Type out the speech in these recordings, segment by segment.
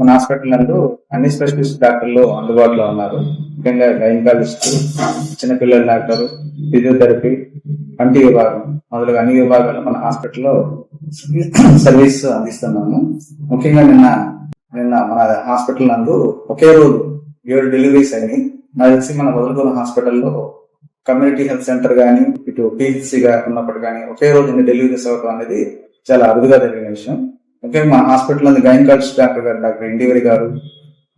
మన హాస్పిటల్ నందు అన్ని స్పెషలిస్ట్ డాక్టర్లు అందుబాటులో ఉన్నారు. ముఖ్యంగా గైనకాలజిస్ట్, చిన్నపిల్లల డాక్టర్, ఫిజియోథెరపీ, కంటి విభాగం మొదలుగా అన్ని విభాగాలు మన హాస్పిటల్లో సర్వీస్ అందిస్తున్నాము. ముఖ్యంగా నిన్న మన హాస్పిటల్ నందు ఒకే రోజు 7 డెలివరీస్ అయినాయి. నాకు తెలిసి మన వదులుకున్న హాస్పిటల్లో కమ్యూనిటీ హెల్త్ సెంటర్ గానీ, ఇటు పిహెచ్సిగా ఉన్నప్పుడు కానీ ఒకే రోజు ఇన్ని డెలివరీస్ అవ్వడం అనేది చాలా అరుదుగా జరిగిన విషయం. ముఖ్యంగా మన హాస్పిటల్ నందు గైనకాలజిస్ట్ డాక్టర్ గారు, డాక్టర్ ఇండివరి గారు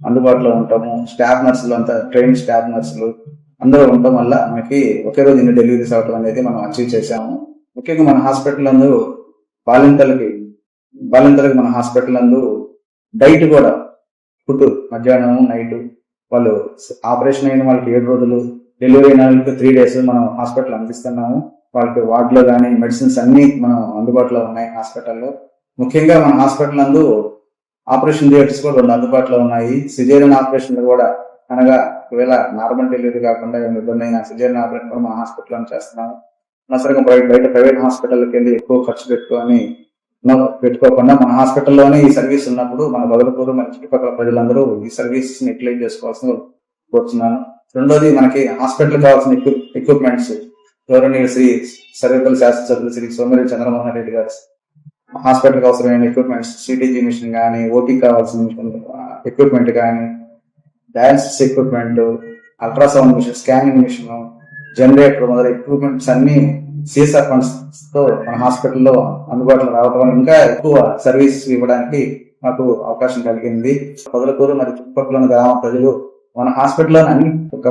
అందుబాటులో ఉంటాము. స్టాఫ్ నర్సులు అంతా ట్రైన్ స్టాఫ్ నర్సులు అందరూ ఉండటం వల్ల మనకి ఒకే రోజు ఇన్ని డెలివరీస్ అవ్వడం అనేది మనం అచీవ్ చేశాము. ముఖ్యంగా మన హాస్పిటల్ నందు బాలింతలకి మన హాస్పిటల్ నందు డైట్ కూడా ఫుడ్ మధ్యాహ్నం నైట్ వాళ్ళు ఆపరేషన్ అయిన వాళ్ళకి 7 రోజులు, డెలివరీ అయిన వాళ్ళకి 3 days మనం హాస్పిటల్ అందిస్తున్నాము. వాళ్ళకి వార్డులో కానీ మెడిసిన్స్ అన్ని మనం అందుబాటులో ఉన్నాయి హాస్పిటల్లో. ముఖ్యంగా మన హాస్పిటల్ నందు ఆపరేషన్ థియేటర్స్ కూడా 2 అందుబాటులో ఉన్నాయి. సిజేరియన్ ఆపరేషన్లు కూడా, అనగా ఒకవేళ నార్మల్ డెలివరీ కాకుండా ఇబ్బంది అయిన సిజేరియన్ ఆపరేషన్ కూడా మన హాస్పిటల్లో చేస్తున్నాము. అనవసరంగా బయట ప్రైవేట్ హాస్పిటల్కి వెళ్ళి ఎక్కువ ఖర్చు పెట్టుకోకుండా మన హాస్పిటల్లోనే ఈ సర్వీస్ ఉన్నప్పుడు మన బదులుపూరు మన చుట్టుపక్కల ప్రజలందరూ ఈ సర్వీస్ ని యూటిలైజ్ చేసుకోవాల్సిన కోరుతున్నాను. రెండోది, మనకి హాస్పిటల్ కావాల్సిన ఎక్విప్మెంట్స్ గౌరవనీయ శ్రీ సర్వేపల్లి శాసనసభ్యులు శ్రీ సోమిరెడ్డి చంద్రమోహన్ రెడ్డి గారు హాస్పిటల్కి అవసరమైన ఎక్విప్మెంట్స్, సిటీజీ మిషన్ కానీ, ఓటీ కావాల్సిన ఎక్విప్మెంట్ కానీ, dialysis equipment, ultrasound machine, scanning machine, generator మొదలైన ఎక్విప్మెంట్స్ అన్ని సిఎస్ఆర్ ఫండ్స్ తో మన హాస్పిటల్లో అందుబాటులో రావడం వల్ల ఇంకా ఎక్కువ సర్వీస్ ఇవ్వడానికి మాకు అవకాశం కలిగింది. పొదలకూరు మరియు చుట్టుపక్కల ఉన్న గ్రామ ప్రజలు మన హాస్పిటల్లో అన్ని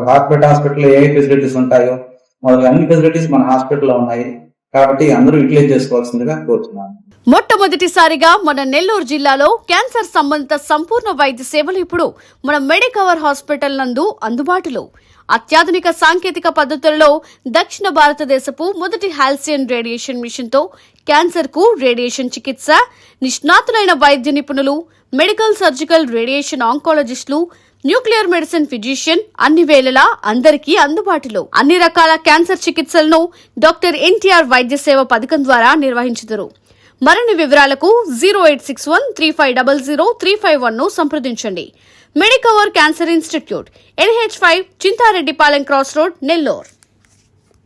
కార్పొరేట్ హాస్పిటల్లో ఏ ఫెసిలిటీస్ ఉంటాయో మొదలైన అన్ని ఫెసిలిటీస్ మన హాస్పిటల్లో ఉన్నాయి. కాబట్టి అందరూ యూటిలైజ్ చేసుకోవాల్సిందిగా కోరుతున్నాను. మొట్టమొదటిసారిగా మన నెల్లూరు జిల్లాలో క్యాన్సర్ సంబంధిత సంపూర్ణ వైద్య సేవలు ఇప్పుడు మన మెడికవర్ హాస్పిటల్ నందు అందుబాటులో. అత్యాధునిక సాంకేతిక పద్ధతులలో దక్షిణ భారతదేశపు మొదటి హాల్సియన్ రేడియేషన్ మిషన్ తో క్యాన్సర్ కు రేడియేషన్ చికిత్స, నిష్ణాతులైన వైద్య నిపుణులు, మెడికల్ సర్జికల్ రేడియేషన్ ఆంకాలజిస్టులు, న్యూక్లియర్ మెడిసిన్ ఫిజిషియన్ అన్ని వేళలా అందరికీ అందుబాటులో. అన్ని రకాల క్యాన్సర్ చికిత్సలను డాక్టర్ ఎన్టీఆర్ వైద్య సేవ పథకం ద్వారా నిర్వహించుతారు. మరిన్ని వివరాలకు 086135003551 ను సంప్రదించండి. Medicover cancer institute, NH5, Chintareddypalem cross road, Nellore.